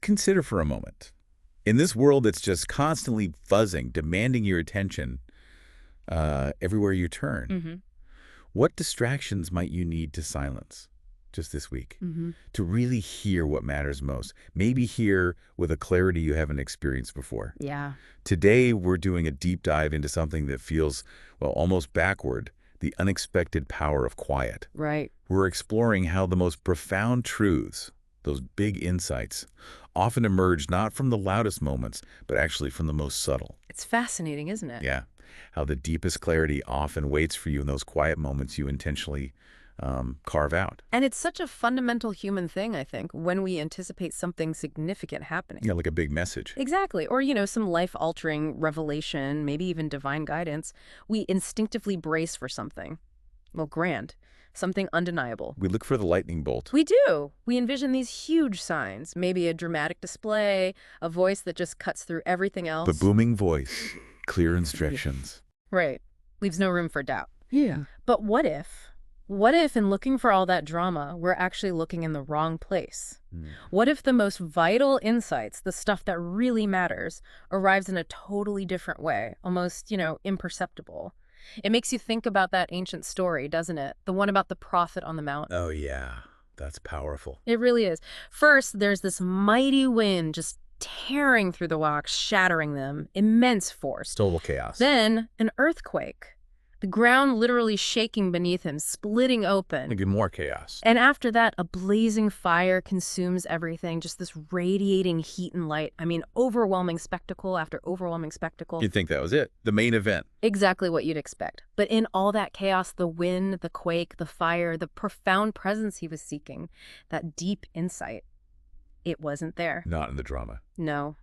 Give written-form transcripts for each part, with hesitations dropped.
consider for a moment. In this world that's just constantly buzzing, demanding your attention everywhere you turn, what distractions might you need to silence just this week to really hear what matters most? Maybe hear with a clarity you haven't experienced before. Yeah. Today, we're doing a deep dive into something that feels, well, almost backward, the unexpected power of quiet. Right. We're exploring how the most profound truths, those big insights, often emerge not from the loudest moments, but actually from the most subtle. It's fascinating, isn't it? Yeah. How the deepest clarity often waits for you in those quiet moments you intentionally carve out. And it's such a fundamental human thing, I think, when we anticipate something significant happening. Yeah, like a big message. Exactly. Or, some life-altering revelation, maybe even divine guidance. We instinctively brace for something. Well, grand. Something undeniable. We look for the lightning bolt. We do. We envision these huge signs, maybe a dramatic display, a voice that just cuts through everything else. The booming voice, clear instructions. Right. Leaves no room for doubt. Yeah. But what if in looking for all that drama, we're actually looking in the wrong place? What if the most vital insights, the stuff that really matters, arrives in a totally different way, almost, imperceptible? It makes you think about that ancient story, doesn't it? The one about the prophet on the mount. Oh, yeah. That's powerful. It really is. First, there's this mighty wind just tearing through the rocks, shattering them. Immense force. Total chaos. Then, an earthquake. The ground literally shaking beneath him, splitting open. Again, more chaos. And after that, a blazing fire consumes everything, just this radiating heat and light. I mean, overwhelming spectacle after overwhelming spectacle. You'd think that was it, the main event. Exactly what you'd expect. But in all that chaos, the wind, the quake, the fire, the profound presence he was seeking, that deep insight, it wasn't there. Not in the drama. No.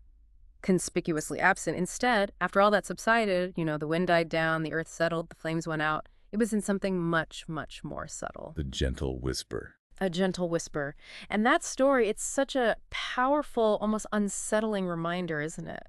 Conspicuously absent. Instead, after all that subsided, the wind died down, the earth settled, the flames went out. It was in something much, much more subtle. The gentle whisper. A gentle whisper. And that story, it's such a powerful, almost unsettling reminder, isn't it?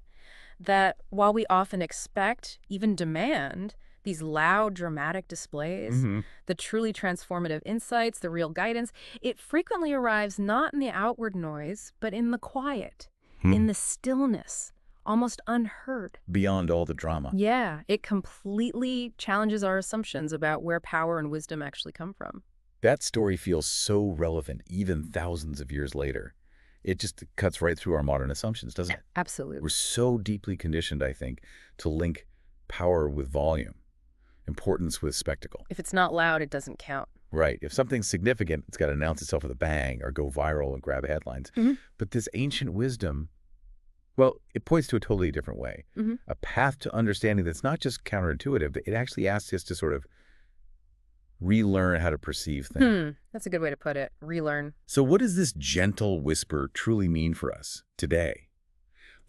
That while we often expect, even demand, these loud, dramatic displays, the truly transformative insights, the real guidance, it frequently arrives not in the outward noise, but in the quiet. In the stillness, almost unheard. Beyond all the drama. Yeah, it completely challenges our assumptions about where power and wisdom actually come from. That story feels so relevant even thousands of years later. It just cuts right through our modern assumptions, doesn't it? Absolutely. We're so deeply conditioned, I think, to link power with volume, importance with spectacle. If it's not loud, it doesn't count. Right. If something's significant, it's got to announce itself with a bang or go viral and grab headlines. But this ancient wisdom, well, it points to a totally different way. A path to understanding that's not just counterintuitive, but it actually asks us to sort of relearn how to perceive things. That's a good way to put it. Relearn. So what does this gentle whisper truly mean for us today?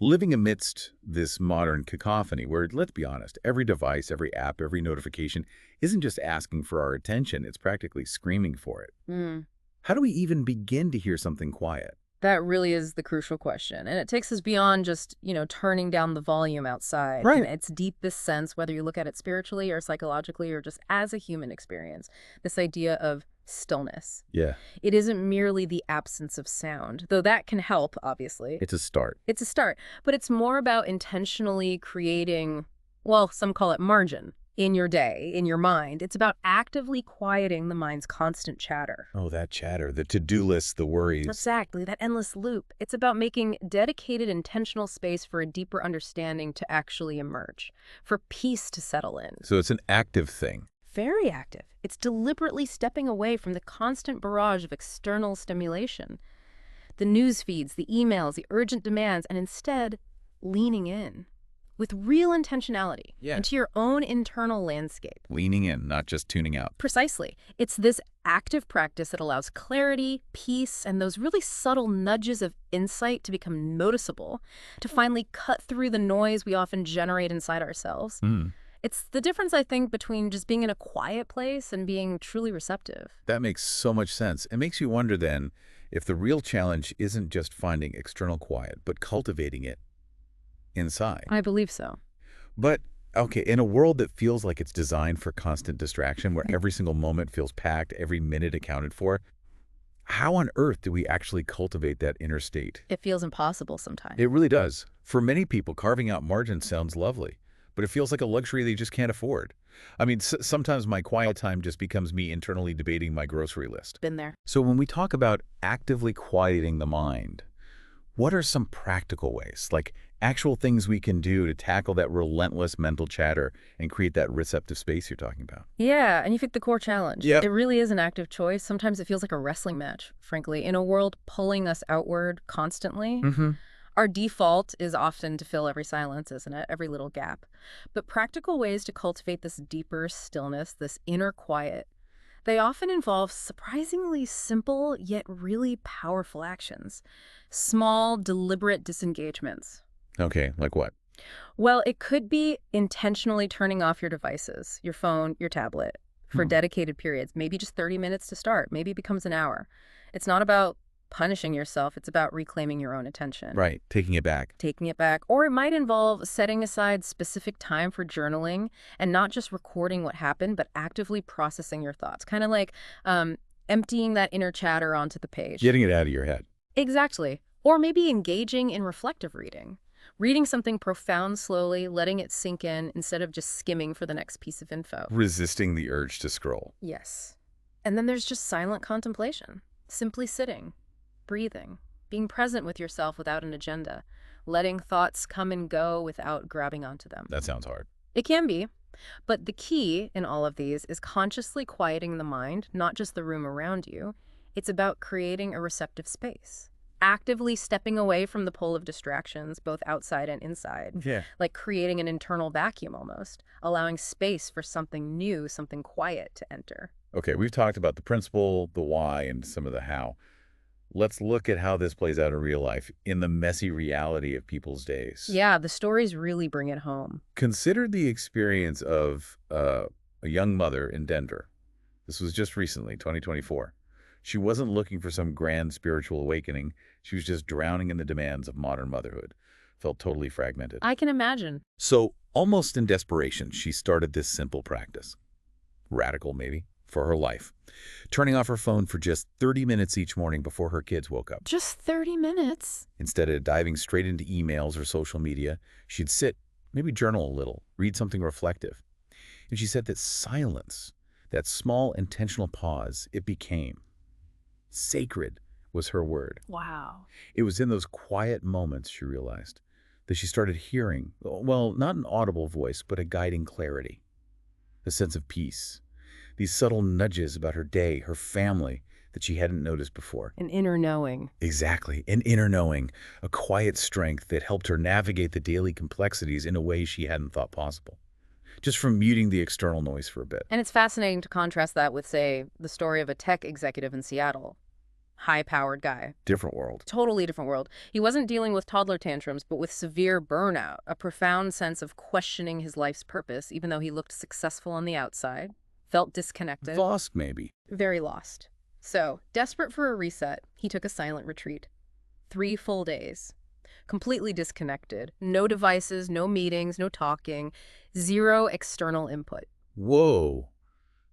Living amidst this modern cacophony where, let's be honest, every device, every app, every notification isn't just asking for our attention, it's practically screaming for it. How do we even begin to hear something quiet? That really is the crucial question. And it takes us beyond just, turning down the volume outside. Right. In its deepest sense, whether you look at it spiritually or psychologically or just as a human experience, this idea of stillness. Yeah. It isn't merely the absence of sound, though that can help, obviously. It's a start. It's a start. But it's more about intentionally creating, well, some call it margin, in your day, in your mind. It's about actively quieting the mind's constant chatter. Oh, that chatter, the to-do list, the worries. Exactly, that endless loop. It's about making dedicated, intentional space for a deeper understanding to actually emerge, for peace to settle in. So it's an active thing. Very active. It's deliberately stepping away from the constant barrage of external stimulation, the news feeds, the emails, the urgent demands, and instead leaning in with real intentionality into your own internal landscape. Leaning in, not just tuning out. Precisely. It's this active practice that allows clarity, peace, and those really subtle nudges of insight to become noticeable, to finally cut through the noise we often generate inside ourselves. It's the difference, I think, between just being in a quiet place and being truly receptive. That makes so much sense. It makes you wonder then if the real challenge isn't just finding external quiet, but cultivating it inside. I believe so. But, okay, in a world that feels like it's designed for constant distraction, where every single moment feels packed, every minute accounted for, How on earth do we actually cultivate that inner state? It feels impossible sometimes. It really does. For many people, carving out margin sounds lovely, but it feels like a luxury they just can't afford. I mean, sometimes my quiet time just becomes me internally debating my grocery list. Been there. So when we talk about actively quieting the mind, what are some practical ways, like actual things we can do to tackle that relentless mental chatter and create that receptive space you're talking about? Yeah, and you picked the core challenge. Yep. It really is an active choice. Sometimes it feels like a wrestling match, frankly. In a world pulling us outward constantly, Mm-hmm. our default is often to fill every silence, isn't it? Every little gap. But practical ways to cultivate this deeper stillness, this inner quiet, they often involve surprisingly simple yet really powerful actions. Small, deliberate disengagements. Okay, like what? Well, it could be intentionally turning off your devices, your phone, your tablet, for Hmm. dedicated periods, maybe just 30 minutes to start, maybe it becomes an hour. It's not about punishing yourself, it's about reclaiming your own attention, Right, taking it back. taking it back. Or it might involve setting aside specific time for journaling and not just recording what happened, but actively processing your thoughts, kind of like emptying that inner chatter onto the page. Getting it out of your head. Exactly. Or maybe engaging in reflective reading. Reading something profound slowly, letting it sink in instead of just skimming for the next piece of info. Resisting the urge to scroll. Yes. And then there's just silent contemplation. Simply sitting, breathing, being present with yourself without an agenda, letting thoughts come and go without grabbing onto them. That sounds hard. It can be. But the key in all of these is consciously quieting the mind, not just the room around you. It's about creating a receptive space. Actively stepping away from the pull of distractions, both outside and inside. Yeah. Like creating an internal vacuum almost, allowing space for something new, something quiet to enter. Okay, we've talked about the principle, the why, and some of the how. Let's look at how this plays out in real life, in the messy reality of people's days. Yeah, the stories really bring it home. Consider the experience of a young mother in Denver. This was just recently, 2024. She wasn't looking for some grand spiritual awakening. She was just drowning in the demands of modern motherhood. Felt totally fragmented. I can imagine. So, almost in desperation, she started this simple practice. Radical, maybe, for her life. Turning off her phone for just 30 minutes each morning before her kids woke up. Just 30 minutes. Instead of diving straight into emails or social media, she'd sit, maybe journal a little, read something reflective. And she said that silence, that small intentional pause, it became sacred, was her word. Wow. It was in those quiet moments, she realized, that she started hearing, well, not an audible voice, but a guiding clarity, a sense of peace, these subtle nudges about her day, her family, that she hadn't noticed before. An inner knowing. Exactly, an inner knowing, a quiet strength that helped her navigate the daily complexities in a way she hadn't thought possible, just from muting the external noise for a bit. And it's fascinating to contrast that with, say, the story of a tech executive in Seattle. High-powered guy. Different world. Totally different world. He wasn't dealing with toddler tantrums, but with severe burnout, a profound sense of questioning his life's purpose, even though he looked successful on the outside, felt disconnected. Lost, maybe. Very lost. So, desperate for a reset, he took a silent retreat. 3 full days. Completely disconnected. No devices, no meetings, no talking, zero external input. Whoa,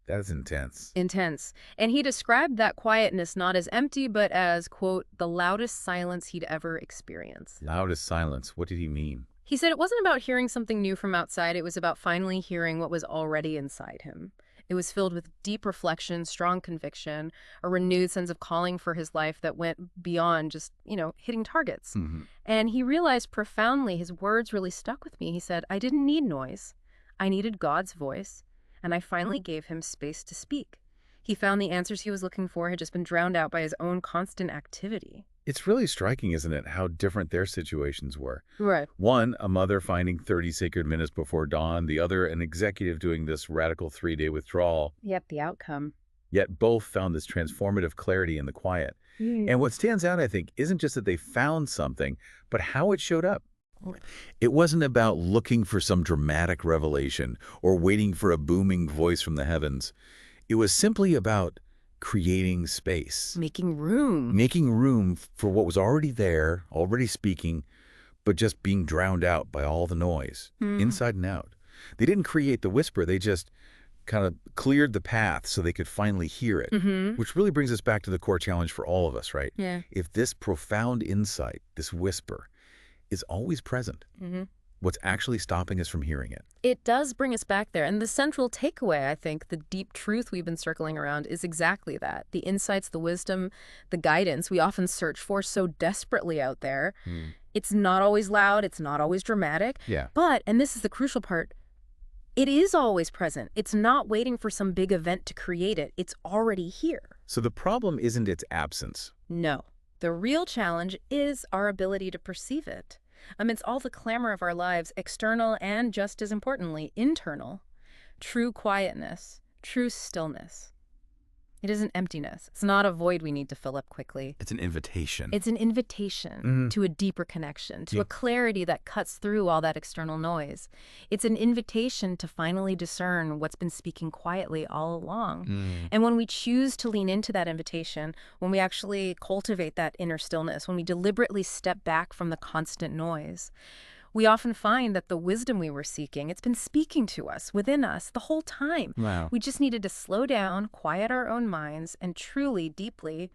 that's intense. Intense. And he described that quietness not as empty, but as, quote, the loudest silence he'd ever experienced. Loudest silence, what did he mean? He said it wasn't about hearing something new from outside, it was about finally hearing what was already inside him. It was filled with deep reflection, strong conviction, a renewed sense of calling for his life that went beyond just, hitting targets. Mm-hmm. And he realized profoundly, his words really stuck with me. He said, I didn't need noise. I needed God's voice, and I finally gave him space to speak. He found the answers he was looking for had just been drowned out by his own constant activity. It's really striking, isn't it, how different their situations were. Right. One, a mother finding 30 sacred minutes before dawn. The other, an executive doing this radical 3-day withdrawal. Yet the outcome. Yet both found this transformative clarity in the quiet. And what stands out, I think, isn't just that they found something, but how it showed up. It wasn't about looking for some dramatic revelation or waiting for a booming voice from the heavens. It was simply about creating space. Making room. Making room for what was already there, already speaking, but just being drowned out by all the noise, inside and out. They didn't create the whisper, they just kind of cleared the path so they could finally hear it, Mm-hmm. which really brings us back to the core challenge for all of us, right? Yeah. If this profound insight, this whisper, is always present, Mm-hmm. what's actually stopping us from hearing it? It does bring us back there. And the central takeaway, I think, the deep truth we've been circling around is exactly that. The insights, the wisdom, the guidance we often search for so desperately out there. Hmm. It's not always loud. It's not always dramatic. Yeah. But, and this is the crucial part, it is always present. It's not waiting for some big event to create it. It's already here. So the problem isn't its absence. No. The real challenge is our ability to perceive it. Amidst all the clamor of our lives, external and, just as importantly, internal, true quietness, true stillness. It isn't emptiness. It's not a void we need to fill up quickly. It's an invitation. It's an invitation to a deeper connection, to a clarity that cuts through all that external noise. It's an invitation to finally discern what's been speaking quietly all along. And when we choose to lean into that invitation, when we actually cultivate that inner stillness, when we deliberately step back from the constant noise, we often find that the wisdom we were seeking, it's been speaking to us, within us, the whole time. Wow. We just needed to slow down, quiet our own minds, and truly, deeply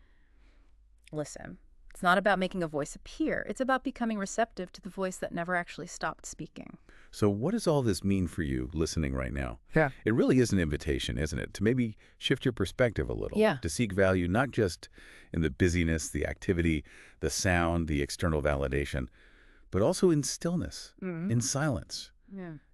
listen. It's not about making a voice appear. It's about becoming receptive to the voice that never actually stopped speaking. So what does all this mean for you listening right now? Yeah. It really is an invitation, isn't it? To maybe shift your perspective a little. Yeah. To seek value not just in the busyness, the activity, the sound, the external validation, but also in stillness, in silence,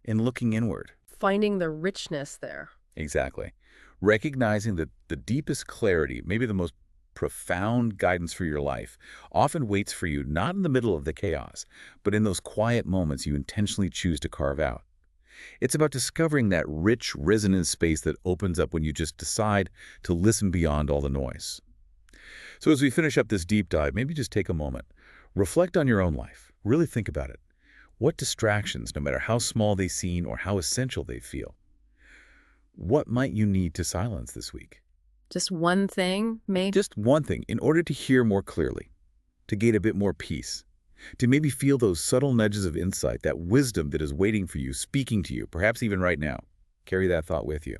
in looking inward. Finding the richness there. Exactly. Recognizing that the deepest clarity, maybe the most profound guidance for your life, often waits for you not in the middle of the chaos, but in those quiet moments you intentionally choose to carve out. It's about discovering that rich, resonant space that opens up when you just decide to listen beyond all the noise. So as we finish up this deep dive, maybe just take a moment. Reflect on your own life. Really think about it. What distractions, no matter how small they seem or how essential they feel, what might you need to silence this week? Just one thing, maybe? Just one thing, in order to hear more clearly, to gain a bit more peace, to maybe feel those subtle nudges of insight, that wisdom that is waiting for you, speaking to you, perhaps even right now. Carry that thought with you.